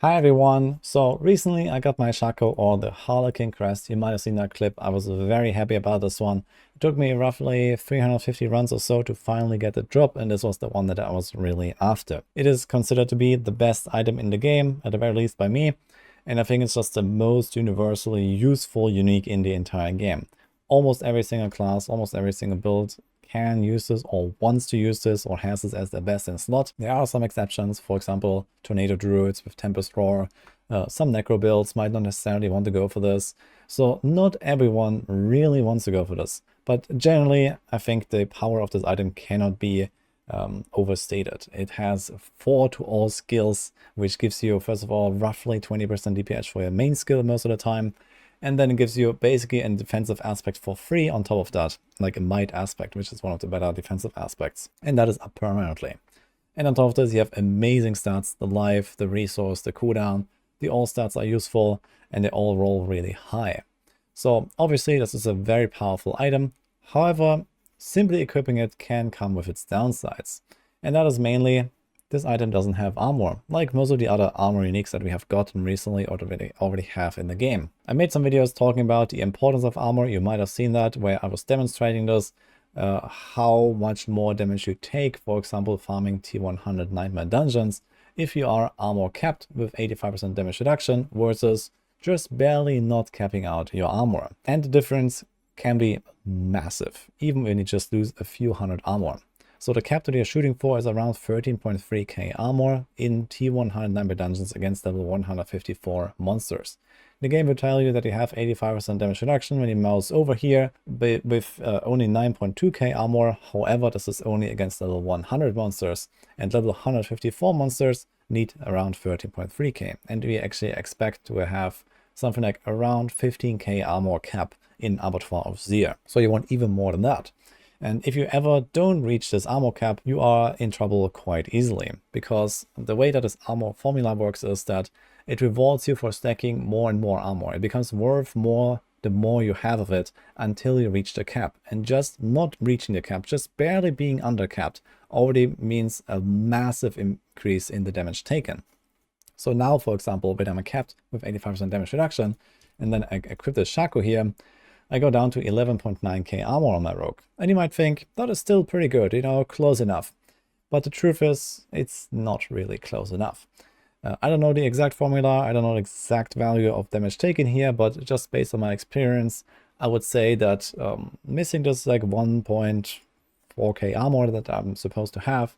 Hi everyone, so recently I got my Shako or the Harlequin crest. You might have seen that clip. I was very happy about this one. It took me roughly 350 runs or so to finally get the drop, and this was the one that I was really after. It is considered to be the best item in the game, at the very least by me, and I think it's just the most universally useful unique in the entire game. Almost every single class, almost every single build can use this or wants to use this or has this as their best in slot. There are some exceptions, for example, Tornado Druids with Tempest Roar. Some Necro builds might not necessarily want to go for this. So not everyone really wants to go for this. But generally, I think the power of this item cannot be overstated. It has 4 to all skills, which gives you, first of all, roughly 20% DPH for your main skill most of the time. And then it gives you basically a defensive aspect for free on top of that, like a might aspect, which is one of the better defensive aspects. And that is up permanently. And on top of this, you have amazing stats, the life, the resource, the cooldown. The all stats are useful and they all roll really high. So obviously this is a very powerful item. However, simply equipping it can come with its downsides. And that is mainly this item doesn't have armor, like most of the other armor uniques that we have gotten recently or already have in the game. I made some videos talking about the importance of armor. You might have seen that, where I was demonstrating this, how much more damage you take, for example, farming T100 Nightmare Dungeons, if you are armor capped with 85% damage reduction versus just barely not capping out your armor. And the difference can be massive, even when you just lose a few hundred armor. So the cap that you're shooting for is around 13.3k armor in T100 number dungeons against level 154 monsters. The game will tell you that you have 85% damage reduction when you mouse over here with only 9.2k armor. However, this is only against level 100 monsters, and level 154 monsters need around 13.3k. And we actually expect to have something like around 15k armor cap in Abattoir of Zir. So you want even more than that. And if you ever don't reach this armor cap, you are in trouble quite easily, because the way that this armor formula works is that it rewards you for stacking more and more armor. It becomes worth more the more you have of it until you reach the cap. And just not reaching the cap, just barely being under capped, already means a massive increase in the damage taken. So now, for example, when I'm capped with 85% damage reduction, and then I equip the Shako here, I go down to 11.9k armor on my rogue. And you might think, that is still pretty good, you know, close enough. But the truth is, it's not really close enough. I don't know the exact formula, I don't know the exact value of damage taken here, but just based on my experience, I would say that missing this like 1.4k armor that I'm supposed to have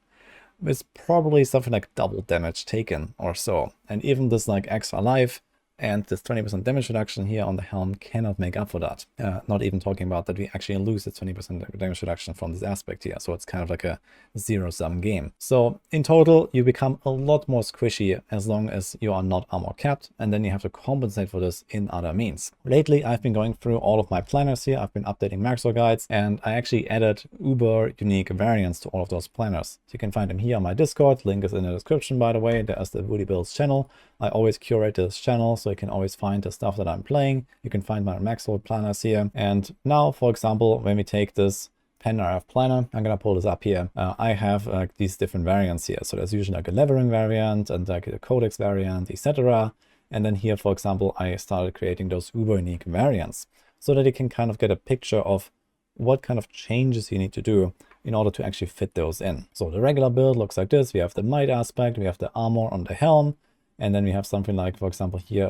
is probably something like double damage taken or so. And even this like extra life and this 20% damage reduction here on the helm cannot make up for that. Not even talking about that we actually lose the 20% damage reduction from this aspect here. So it's kind of like a zero-sum game. So in total, you become a lot more squishy as long as you are not armor capped. And then you have to compensate for this in other means. Lately, I've been going through all of my planners here. I've been updating Maxwell guides, and I actually added uber unique variants to all of those planners. So you can find them here on my Discord. Link is in the description, by the way. There's the Woody Builds channel. I always curate this channel, so you can always find the stuff that I'm playing. You can find my Maxwell planners here. And now, for example, when we take this PenRF planner, I'm gonna pull this up here. I have these different variants here. So there's usually like a levering variant and like a codex variant, etc. And then here, for example, I started creating those uber unique variants so that you can kind of get a picture of what kind of changes you need to do in order to actually fit those in. So the regular build looks like this. We have the might aspect, we have the armor on the helm, and then we have something like, for example, here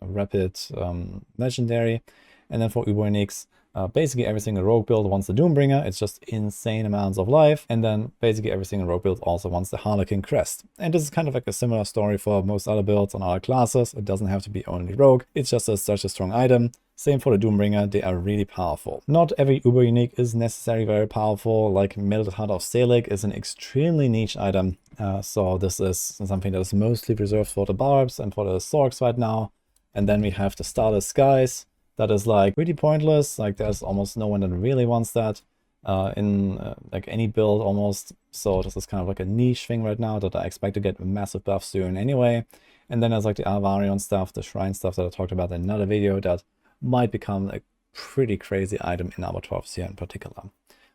a rapid legendary. And then for Uber Uniques, basically every single rogue build wants the Doombringer. It's just insane amounts of life. And then basically every single rogue build also wants the Harlequin crest. And this is kind of like a similar story for most other builds on other classes. It doesn't have to be only rogue. It's just such a strong item. Same for the Doombringer, they are really powerful. Not every Uber Unique is necessarily very powerful, like Melted Heart of Zir is an extremely niche item. So this is something that is mostly reserved for the Barbs and for the Zorks right now. And then we have the Starless Skies. That is like pretty pointless, like there's almost no one that really wants that in like any build almost. So this is kind of like a niche thing right now that I expect to get a massive buff soon anyway. And then there's like the Alvarion stuff, the Shrine stuff that I talked about in another video that might become a pretty crazy item in Abattoir of Zir in particular.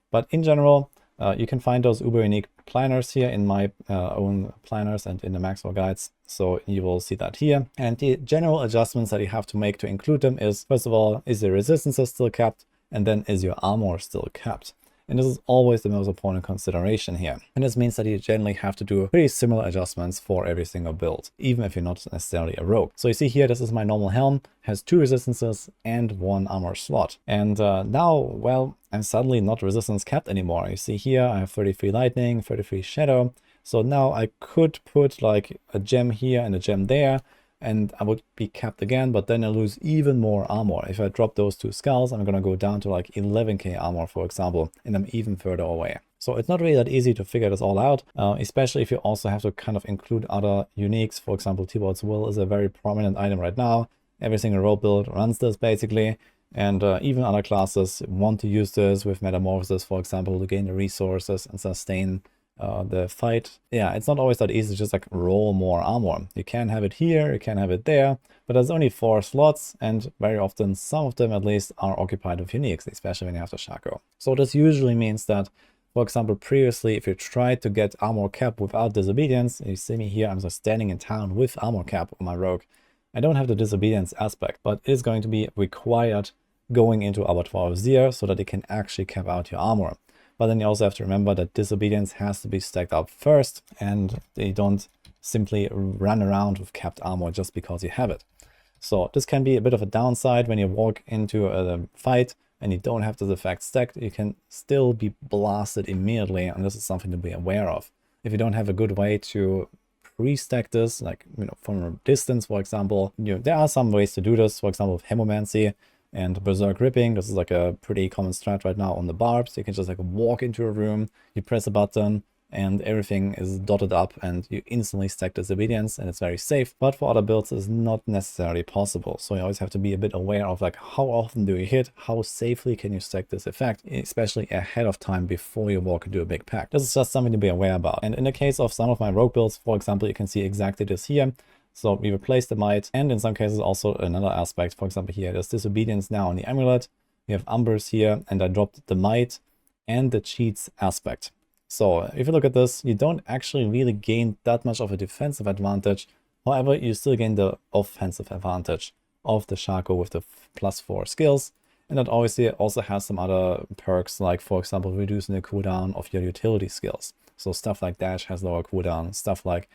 But in general, You can find those uber unique planners here in my own planners and in the Maxwell guides. So you will see that here. And the general adjustments that you have to make to include them is, first of all, is the resistance still capped? And then is your armor still capped? And this is always the most important consideration here. And this means that you generally have to do pretty similar adjustments for every single build, even if you're not necessarily a rogue. So you see here, this is my normal helm, has 2 resistances and 1 armor slot. And now, well, I'm suddenly not resistance capped anymore. You see here, I have 33 lightning, 33 shadow. So now I could put like a gem here and a gem there, and I would be capped again, but then I lose even more armor. If I drop those 2 skulls, I'm gonna go down to like 11k armor, for example, and I'm even further away. So it's not really that easy to figure this all out, especially if you also have to kind of include other uniques. For example, Theobald's Will is a very prominent item right now. Every single rogue build runs this basically. And even other classes want to use this with Metamorphosis, for example, to gain the resources and sustain the fight. Yeah, it's not always that easy to just like roll more armor. You can have it here, you can have it there, but there's only 4 slots, and very often some of them at least are occupied with uniques, especially when you have the Shako. So this usually means that, for example, previously if you tried to get armor cap without disobedience, you see me here, I'm just standing in town with armor cap on my rogue. I don't have the disobedience aspect, but it is going to be required going into Abattoir of Zir so that it can actually cap out your armor. But then you also have to remember that disobedience has to be stacked up first, and they don't simply run around with capped armor just because you have it. So this can be a bit of a downside when you walk into a fight and you don't have this effect stacked. You can still be blasted immediately, and this is something to be aware of. If you don't have a good way to pre-stack this, like from a distance, for example, there are some ways to do this. For example, with Hemomancy and Berserk Ripping, this is like a pretty common strat right now on the barbs. You can just like walk into a room, you press a button, and everything is dotted up and you instantly stack disobedience, and it's very safe. But for other builds, it's not necessarily possible. So you always have to be a bit aware of like how often do you hit, how safely can you stack this effect, especially ahead of time before you walk into a big pack. This is just something to be aware about. And in the case of some of my rogue builds, for example, you can see exactly this here. So we replaced the might, and in some cases also another aspect. For example, here there's disobedience now on the amulet. We have umbers here, and I dropped the might and the cheats aspect. So if you look at this, you don't actually really gain that much of a defensive advantage. However, you still gain the offensive advantage of the Shako with the +4 skills. And that obviously also has some other perks, like for example, reducing the cooldown of your utility skills. So stuff like dash has lower cooldown, stuff like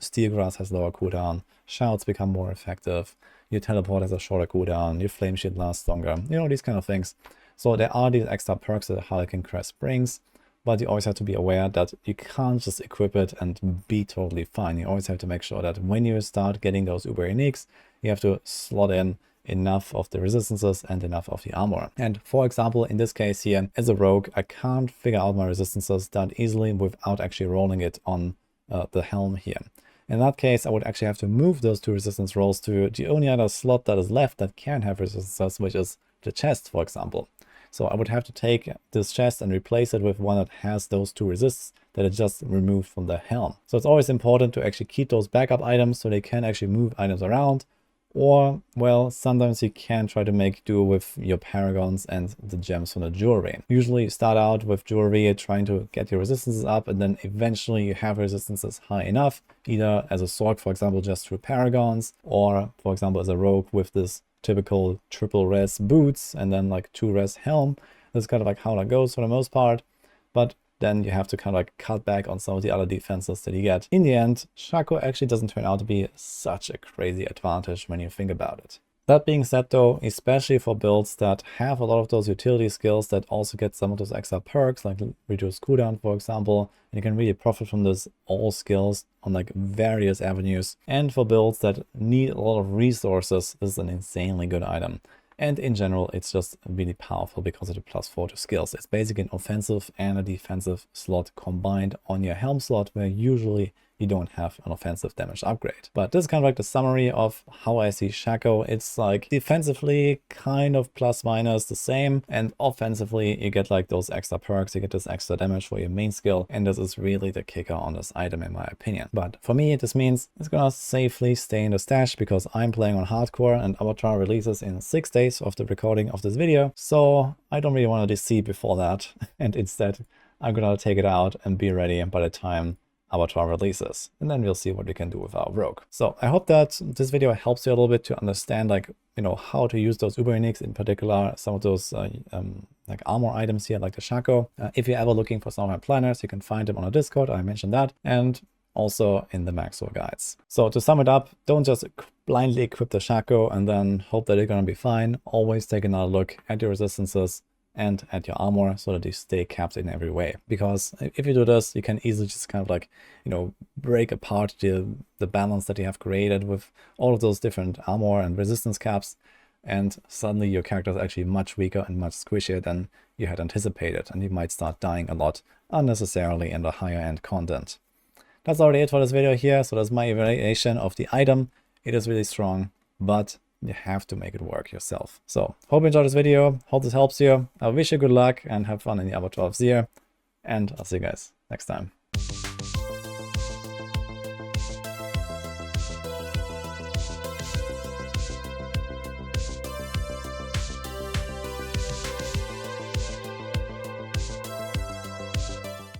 Steel Grass has lower cooldown, shouts become more effective, your teleport has a shorter cooldown, your flame shield lasts longer, these kind of things. So there are these extra perks that the Harlequin Crest brings, but you always have to be aware that you can't just equip it and be totally fine. You always have to make sure that when you start getting those uber uniques, you have to slot in enough of the resistances and enough of the armor. And for example, in this case here, as a rogue, I can't figure out my resistances that easily without actually rolling it on the helm here. In that case, I would actually have to move those 2 resistance rolls to the only other slot that is left that can have resistances, which is the chest, for example. So I would have to take this chest and replace it with one that has those 2 resists that are just removed from the helm. So it's always important to actually keep those backup items so they can actually move items around. Or, well, sometimes you can try to make do with your paragons and the gems from the jewelry. Usually you start out with jewelry trying to get your resistances up, and then eventually you have resistances high enough, either as a sword, for example, just through paragons, or for example as a rogue with this typical triple res boots and then like 2 res helm. That's kind of like how that goes for the most part. But then you have to kind of like cut back on some of the other defenses that you get. In the end, Shako actually doesn't turn out to be such a crazy advantage when you think about it. That being said though, especially for builds that have a lot of those utility skills that also get some of those extra perks, like reduced cooldown, for example, and you can really profit from this all skills on like various avenues. And for builds that need a lot of resources, this is an insanely good item. And in general, it's just really powerful because of the +4 to skills. It's basically an offensive and a defensive slot combined on your helm slot, where usually you don't have an offensive damage upgrade. But this is kind of like the summary of how I see Shako. It's like defensively kind of plus minus the same, and offensively you get like those extra perks, you get this extra damage for your main skill, and this is really the kicker on this item in my opinion. But for me, this means it's gonna safely stay in the stash because I'm playing on hardcore and Abattoir releases in 6 days of the recording of this video, so I don't really want to deceive before that and instead I'm gonna take it out and be ready by the time Abattoir releases, and then we'll see what we can do with our rogue. So I hope that this video helps you a little bit to understand, like, you know, how to use those uber uniques, in particular some of those like armor items here, like the Shako. If you're ever looking for some of my planners, you can find them on our Discord. I mentioned that, and also in the Maxwell guides. So to sum it up, don't just blindly equip the Shako and then hope that you're gonna be fine. Always take another look at your resistances and at your armor so that you stay capped in every way. Because if you do this, you can easily just kind of like, you know, break apart the balance that you have created with all of those different armor and resistance caps, and suddenly your character is actually much weaker and much squishier than you had anticipated, and you might start dying a lot unnecessarily in the higher end content. That's already it for this video here. So that's my evaluation of the item. It is really strong, but you have to make it work yourself. So hope you enjoyed this video. Hope this helps you. I wish you good luck and have fun in the Abattoir of Zir. And I'll see you guys next time.